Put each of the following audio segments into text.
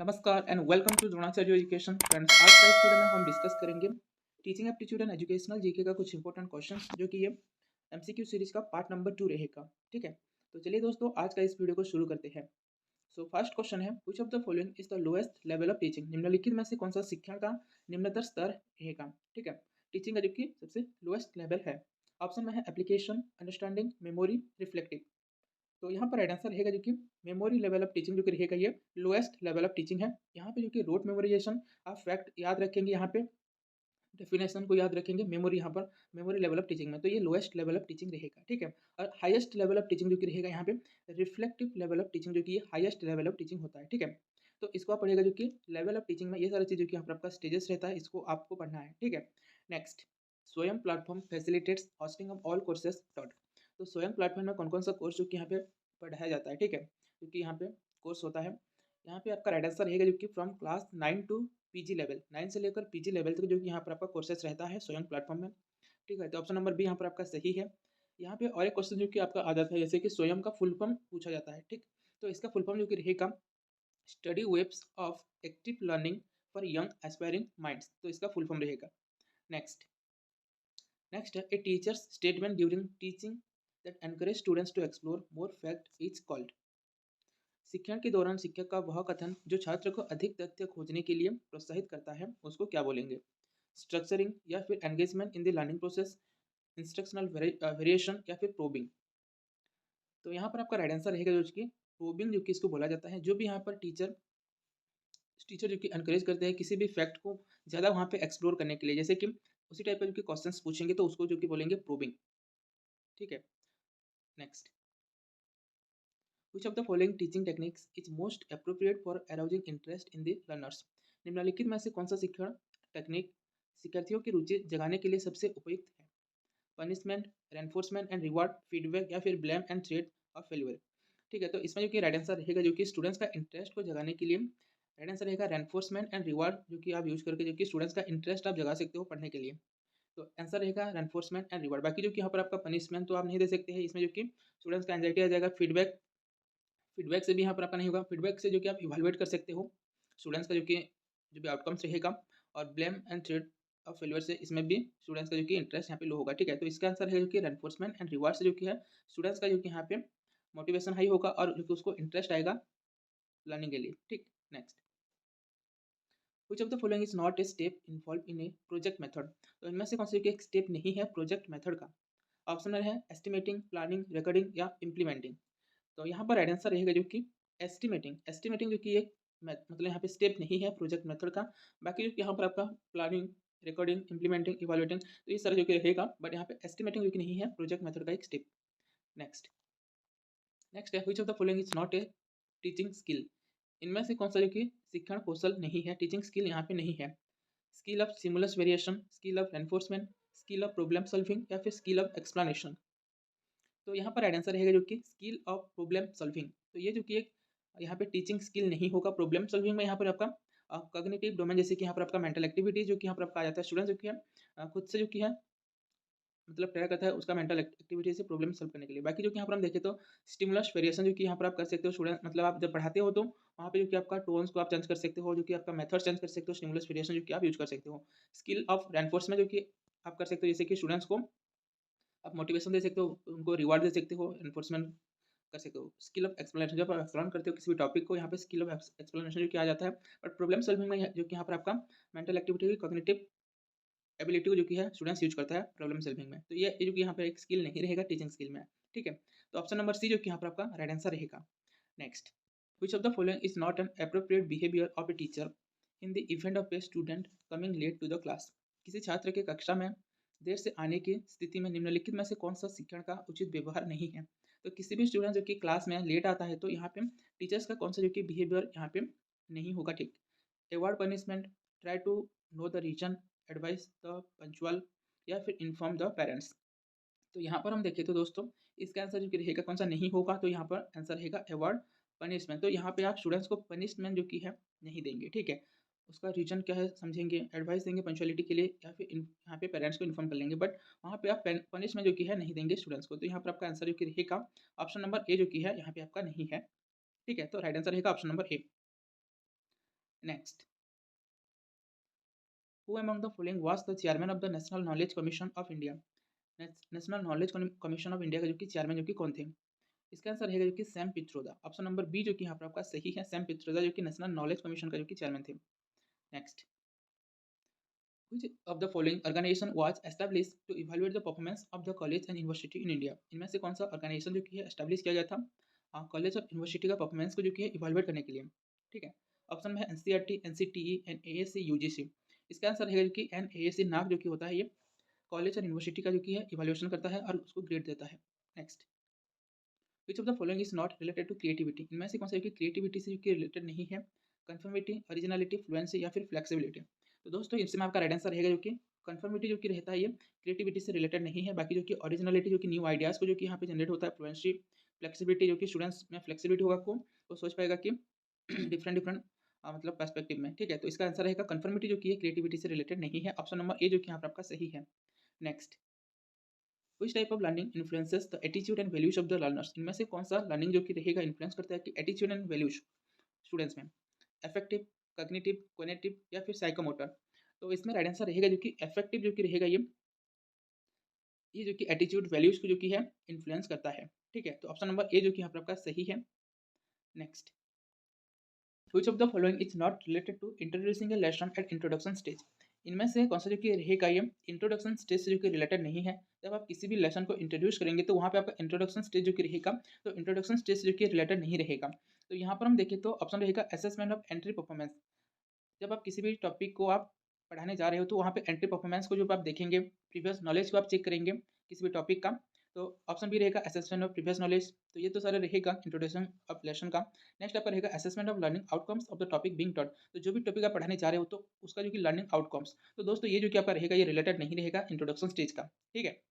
नमस्कार and welcome to Dronacharya education friends. आज का इस वीडियो में हम डिस्कस करेंगे teaching aptitude and educational GK का कुछ इंपॉर्टेंट क्वेश्चंस, जो कि ये एमसीक्यू सीरीज का पार्ट नंबर 2 रहेगा। ठीक है, तो चलिए दोस्तों आज का इस वीडियो को शुरू करते हैं। सो फर्स्ट क्वेश्चन है, which of the following is the lowest level of teaching. निम्नलिखित में से कौन सा शिक्षण का निम्नतर स्तर रहेगा। ठीक है, टीचिंग का जो कि सबसे लोएस्ट लेवल है। ऑप्शन में है एप्लीकेशन, अंडरस्टैंडिंग, मेमोरी, रिफ्लेक्टिव। तो यहाँ पर राइट आंसर रहेगा जो कि मेमोरी लेवल ऑफ टीचिंग जो कि रहेगा ये लोएस्ट लेवल ऑफ टीचिंग है। यहाँ पे जो कि रोट मेमोराइजेशन आप फैक्ट याद रखेंगे, यहाँ पे डेफिनेशन को याद रखेंगे, मेमोरी यहाँ पर मेमोरी लेवल ऑफ टीचिंग में, तो ये लोएस्ट लेवल ऑफ टीचिंग रहेगा। ठीक है, और हाईएस्ट लेवल ऑफ टीचिंग जो कि रहेगा यहाँ पे रिफ्लेक्टिव लेवल ऑफ टीचिंग, जो कि ये हाईएस्ट लेवल ऑफ टीचिंग होता है। ठीक है, तो इसको आप पढ़िएगा जो कि लेवल ऑफ टीचिंग में ये सारी चीज़ जो कि यहाँ पर आपका स्टेजेस रहता है, इसको आपको पढ़ना है। ठीक है, नेक्स्ट, स्वयं platform facilitates hosting of all courses taught. तो स्वयं प्लेटफॉर्म में कौन कौन सा कोर्स जो कि यहाँ पे पढ़ाया जाता है। ठीक है, क्योंकि यहाँ पे कोर्स होता है, यहाँ पे आपका राइट आंसर रहेगा जो कि from class 9 to PG level, 9 से लेकर पीजी लेवल तक जो कि यहाँ पर आपका कोर्सेस रहता है स्वयं प्लेटफॉर्म में। ठीक है, तो ऑप्शन नंबर बी यहाँ पर आपका सही है। यहाँ पे और एक क्वेश्चन जो कि आपका आ जाता है, जैसे कि स्वयं का फुल फॉर्म पूछा जाता है। ठीक, तो इसका फुल फॉर्म जो कि रहेगा study webs of active learning for young aspiring minds, तो इसका फुल फॉर्म रहेगा। नेक्स्ट नेक्स्ट है, a teacher's statement during teaching that encourage students to explore more fact is called. शिक्षण के दौरान शिक्षक का वह कथन जो छात्र को अधिक तथ्य खोजने के लिए प्रोत्साहित करता है, उसको क्या बोलेंगे। स्ट्रक्चरिंग, या फिर engagement in the learning process, instructional variation, या फिर प्रोबिंग। तो यहाँ पर आपका राइट आंसर रहेगा जो कि प्रोबिंग, जो कि इसको बोला जाता है। जो भी यहाँ पर टीचर टीचर जो कि एनकरेज करते हैं किसी भी फैक्ट को ज़्यादा वहाँ पे एक्सप्लोर करने के लिए, जैसे कि उसी टाइप का जो कि क्वेश्चंस पूछेंगे तो उसको जो कि बोलेंगे प्रोबिंग। ठीक है, next, Which of the following teaching techniques is most appropriate for arousing interest in the learners? निम्नलिखित में से कौन सा शिक्षण टेक्निक शिक्षार्थियों की रुचि जगाने के लिए सबसे उपयुक्त है। Punishment, reinforcement and reward, feedback, या फिर blame and threat of failure. ठीक है, तो इसमें जो कि राइट आंसर रहेगा जो कि स्टूडेंट्स का इंटरेस्ट को जगाने के लिए राइट आंसर रहेगा रेनफोर्समेंट एंड रिवार्ड, जो कि आप यूज करके जो कि स्टूडेंट्स का इंटरेस्ट आप जगा सकते हो पढ़ने के लिए। तो आंसर रहेगा रेनफोर्समेंट एंड रिवार्ड। बाकी जो कि यहाँ पर आपका पनिशमेंट तो आप नहीं दे सकते हैं, इसमें जो कि स्टूडेंट्स का एंजाइटी आ जाएगा। फीडबैक से भी यहाँ पर आपका नहीं होगा। फीडबैक से जो कि आप इवैल्यूएट कर सकते हो स्टूडेंट्स का जो भी आउटकम्स रहेगा। और blame and threat of failure से इसमें भी स्टूडेंट्स का जो कि इंटरेस्ट यहाँ पे लो होगा। ठीक है, तो इसका आंसर है जो कि रेनफोर्समेंट एंड रिवार्ड से जो कि है स्टूडेंट्स का जो कि यहाँ पे मोटिवेशन हाई होगा और जो कि उसको इंटरेस्ट आएगा लर्निंग के लिए। ठीक, next, which of the following is not a step involve in A project method. तो इनमें से कौन सा एक स्टेप नहीं है प्रोजेक्ट मेथड का। ऑप्शन है एस्टिमेटिंग, प्लानिंग, रिकॉर्डिंग, या इम्प्लीमेंटिंग। तो यहाँ पर राइट आंसर रहेगा जो कि एस्टिमेटिंग। एस्टिमेटिंग जो कि एक मतलब यहाँ पे स्टेप नहीं है प्रोजेक्ट मेथड का। बाकी जो कि यहाँ पर आपका प्लानिंग, रिकॉर्डिंग, इम्प्लीमेंटिंग, इवैल्यूएटिंग, तो ये सारा जो कि रहेगा, बट यहाँ पे एस्टिमेटिंग जो कि नहीं है प्रोजेक्ट मेथड का एक स्टेप। नेक्स्ट नेक्स्ट है, which of the following is not a teaching skill. इनमें से कौन सा जो कि शिक्षण कौशल नहीं है, टीचिंग स्किल यहाँ पे नहीं है। Skill of stimulus variation, skill of enforcement, skill of problem solving, या फिर स्किल ऑफ एक्सप्लेनेशन। तो यहाँ पर राइट आंसर रहेगा जो कि स्किल ऑफ प्रॉब्लम सॉल्विंग। तो ये जो कि एक यहाँ पे टीचिंग स्किल नहीं होगा। प्रॉब्लम सॉल्विंग में यहाँ पर आपका कॉग्निटिव डोमेन, जैसे कि यहाँ पर आपका मेंटल एक्टिविटी जो कि यहाँ पर आपका आ जाता है। स्टूडेंट जो कि है खुद से जो कि है मतलब ट्राई करता है उसका मेंटल एक्टिविटी से प्रॉब्लम सॉल्व करने के लिए। बाकी जो कि यहाँ पर हम देखें तो स्टिमुलस वेरिएशन जो कि यहाँ पर आप कर सकते हो स्टूडेंट, मतलब आप जब पढ़ाते हो तो वहाँ पे जो कि आपका टोन्स को आप चेंज कर सकते हो, जो कि आपका मेथड चेंज कर सकते हो। स्टिमुलस वेरिएशन जो कि आप यूज कर सकते हो। स्किल ऑफ रेनफोर्समेंट जो कि आप कर सकते हो, जैसे कि स्टूडेंट्स को आप मोटिवेशन दे सकते हो, उनको रिवार्ड दे सकते हो, एनफोर्समेंट कर सकते हो। स्किल ऑफ एक्सप्लेनेशन, जब आप एक्सप्लेन करते हो किसी भी टॉपिक को, यहाँ पे स्किल ऑफ एक्सप्लेनेशन जो कि आ जाता है। बट प्रॉब्लम सॉल्विंग में जो कि यहाँ पर आपका मेंटल एक्टिविटी, कॉग्निटिव एबिलिटी को जो कि है स्टूडेंट्स यूज करता है प्रॉब्लम सॉल्विंग में। तो ये जो कि यहाँ पर एक स्किल नहीं रहेगा टीचिंग स्किल में। ठीक है, तो ऑप्शन नंबर सी जो कि यहाँ पर आपका राइट आंसर रहेगा। Next, which of the following is not an appropriate behaviour of a teacher in the event of a student coming late to the class. किसी छात्र के कक्षा में देर से आने की स्थिति में निम्नलिखित में से कौन सा शिक्षण का उचित व्यवहार नहीं है। तो किसी भी स्टूडेंट जो कि क्लास में लेट आता है तो यहाँ पे टीचर्स का कौन सा जो कि बिहेवियर यहाँ पे नहीं होगा। ठीक, avoid punishment, try to know the reason, advice the punctual, या फिर इन्फॉर्म द पेरेंट्स। तो यहाँ पर हम देखें तो दोस्तों इसका आंसर जो कि रहेगा कौन सा नहीं होगा, तो यहाँ पर आंसर रहेगा अवॉइड पनिशमेंट। तो यहाँ पे आप स्टूडेंट्स को पनिशमेंट जो कि है नहीं देंगे। ठीक है, उसका रीजन क्या है समझेंगे, एडवाइस देंगे पंचुअलिटी के लिए, या फिर यहाँ पे पेरेंट्स को इन्फॉर्म कर लेंगे। बट वहाँ पे आप पनिशमेंट जो कि है नहीं देंगे स्टूडेंट्स को। तो यहाँ पर आपका आंसर जो कि रहेगा ऑप्शन नंबर ए जो कि है यहाँ पे आपका नहीं है। ठीक है, तो राइट आंसर रहेगा option number A. Next, who among the following was the chairman of the national knowledge commission of India. National knowledge commission of India का जो कि चेयरमैन जो कि कौन थे? इसका आंसर रहेगा जो कि Sam Pitroda. Option number B जो कि यहाँ पर आपका सही है, सैम पित्रोदा जो कि नेशनल नॉलेज कमीशन का जो कि चेयरमैन थे। Next, which of the following organization was established to evaluate the performance of the college and university in India। इनमें से कौन सा ऑर्गेनाइजेशन जो कि है एस्टैब्लिश किया गया था कॉलेज और यूनिवर्सिटी का परफॉर्मेंस को जो कि है इवैल्यूएट करने के लिए। ठीक है, ऑप्शन में है एनसीईआरटी, एनसीटीई, एनएएससी, यूजीसी। इसका आंसर रहेगा जो कि एनएएससी नाक जो कि होता है ये कॉलेज और यूनिवर्सिटी का जो कि है इवैल्यूएशन करता है और उसको ग्रेड देता है। Next, which of the following is not related to creativity. इनमें से कौन सा क्रिएटिविटी से जो कि रिलेटेड नहीं है? कन्फर्मिटी, ओरिजिनलिटी, फ्लुएंसी या फिर फ्लेक्सिबिलिटी। तो दोस्तों इसमें आपका राइट आंसर रहेगा जो कि कन्फर्मिटी जो कि रहता है ये क्रिएटिविटी से रिलेटेड नहीं है। बाकी जो कि ओरिजिनलिटी जो कि न्यू आइडियाज़ को जो कि यहाँ पे जनरेट होता है, फ्लुएंसी, फ्लेक्सिबिलिटी जो कि स्टूडेंट्स में फ्लेक्सिबिलिटी होगा को वो सोच पाएगा कि डिफरेंट डिफरेंट मतलब पर्सपेक्टिव में। ठीक है, तो इसका आंसर रहेगा कन्फर्मिटी जो कि है क्रिएटिविटी से रिलेटेड नहीं है। ऑप्शन नंबर ए जो कि यहाँ पर आपका सही है। Next, which type of learning influences the attitude and values of the learners. इनमें से कौन सा लर्निंग जो कि रहेगा इन्फ्लुएंस करता है कि एटीट्यूड एंड वैल्यूज स्टूडेंट्स में? अफेक्टिव, कॉग्निटिव, कोग्निटिव या फिर साइकोमोटर। तो इसमें राइट आंसर रहेगा जो कि अफेक्टिव जो कि रहेगा ये जो कि एटीट्यूड वैल्यूज को जो कि है इन्फ्लुएंस करता है। ठीक है, तो ऑप्शन नंबर ए जो कि यहाँ पर आपका सही है। Next, which of the following is not related to introducing a lesson at introduction stage. इनमें से कौन सा जो कि रहेगा ये इंट्रोडक्शन स्टेज से जो कि रिलेटेड नहीं है। जब आप किसी भी लेसन को इंट्रोड्यूस करेंगे तो वहाँ पे आपका इंट्रोडक्शन स्टेज जो कि रहेगा, तो इंट्रोडक्शन स्टेज से जो कि रिलेटेड नहीं रहेगा। तो यहाँ पर हम देखें तो ऑप्शन रहेगा असेसमेंट ऑफ एंट्री परफॉर्मेंस। जब आप किसी भी टॉपिक को आप पढ़ाने जा रहे हो तो वहाँ पे एंट्री परफॉर्मेंस को जब आप देखेंगे, प्रीवियस नॉलेज को आप चेक करेंगे किसी भी टॉपिक का, तो ऑप्शन भी रहेगा असेसमेंट ऑफ प्रीवियस नॉलेज। तो ये तो सारा रहेगा इंट्रोडक्शन ऑफ लेसन का। नेक्स्ट आपका रहेगा assessment of learning outcomes of the topic being taught. तो जो भी टॉपिक आप पढ़ाने जा रहे हो तो उसका जो कि लर्निंग आउटकम्स, तो दोस्तों ये जो कि आपका रहेगा ये रिलेटेड नहीं रहेगा इंट्रोडक्शन स्टेज का। ठीक है,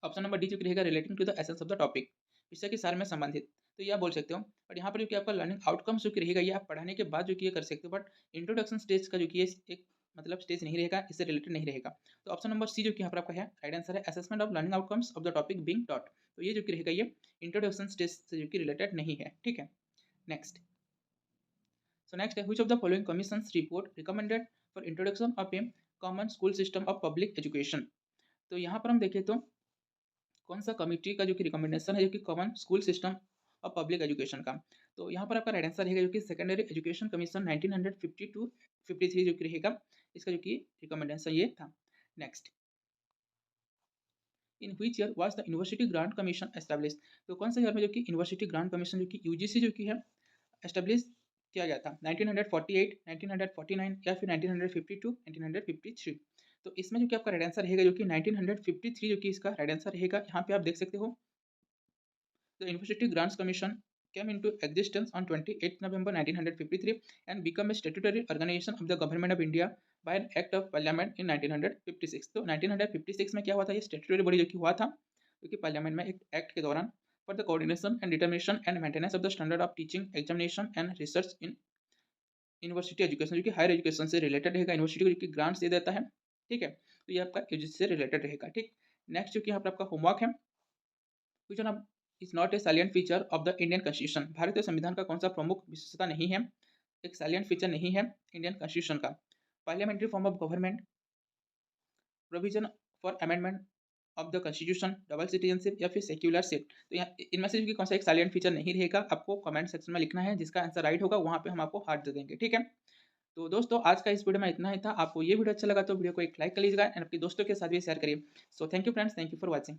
ऑप्शन नंबर डी जो कि रहेगा relating to the essence of the topic, विषय के सार में संबंधित। तो ये आप बोल सकते हो। बट यहाँ पर जो कि आपका लर्निंग आउटकम्स जो कि रहेगा ये आप पढ़ाने के बाद जो कि ये कर सकते हो। बट इंट्रोडक्शन स्टेज का जो कि एक मतलब स्टेज नहीं रहेगा, इससे रिलेटेड नहीं रहेगा। तो ऑप्शन नंबर सी जो कि यहाँ पर आपका है राइट आंसर है assessment of learning outcomes of the topic being taught. तो ये जो कि रहेगा ये इंट्रोडक्शन स्टेज से जो कि रिलेटेड नहीं है। ठीक है, नेक्स्ट, सो नेक्स्ट है which of the following commissions report recommended for introduction of A common school system of public education. तो यहाँ पर हम देखें तो कौन सा कमिटी का जो कि रिकमेंडेशन है जो कि common school system of public education का। तो यहाँ पर आपका राइट आंसर रहेगा जो कि सेकेंडरी एजुकेशन कमीशन 1952-53 जो कि रहेगा इसका जो कि रिकमेंडेशन ये था। Next, in which year was the university grant commission establish. तो कौन सा ईयर में जो कि यूनिवर्सिटी ग्रांट कमीशन जो कि यूजीसी जो कि है एस्टैब्लिश किया गया था? 1948, 1949 या फिर 1952, 1953। तो इसमें जो कि आपका राइट आंसर रहेगा जो कि 1953 जो कि इसका राइट आंसर रहेगा। यहाँ पे आप देख सकते हो the university grants commission came into existence on 28 November 1953 and became a statutory organization of the government of India by an act of parliament in 1956। तो 1956 में क्या हुआ था? ये स्टेटूटरी बॉडी जो कि हुआ था जो कि पार्लियामेंट में एक एक्ट के दौरान for the coordination and determination and maintenance of the standard of teaching, examination and research in university education, जो कि हायर एजुकेशन से रिलेटेड रहेगा। यूनिवर्सिटी को जो कि ग्रांट्स दे देता है। ठीक है, तो ये आपका यूजीसी से रिलेटेड रहेगा। ठीक, नेक्स्ट जो कि यहाँ पर आपका होमवर्क है, which one is not a salient feature of the Indian Constitution। भारतीय संविधान का कौन सा प्रमुख विशेषता नहीं है, एक salient feature नहीं है इंडियन कॉन्स्टिट्यूशन का? Parliamentary form of government, provision for amendment of the constitution, double citizenship या फिर सेक्युलर शिफ्ट। तो यहाँ इनमें से कौन सा एक साइलेंट फीचर नहीं रहेगा? आपको कमेंट सेक्शन में लिखना है, जिसका आंसर राइट होगा वहाँ पे हम आपको हार्ट दे देंगे। ठीक है, तो दोस्तों आज का इस वीडियो में इतना ही था। आपको ये वीडियो अच्छा लगा तो वीडियो को एक लाइक कर लीजिएगा एंड अपने दोस्तों के साथ भी शेयर करिए। So thank you friends, thank you for watching.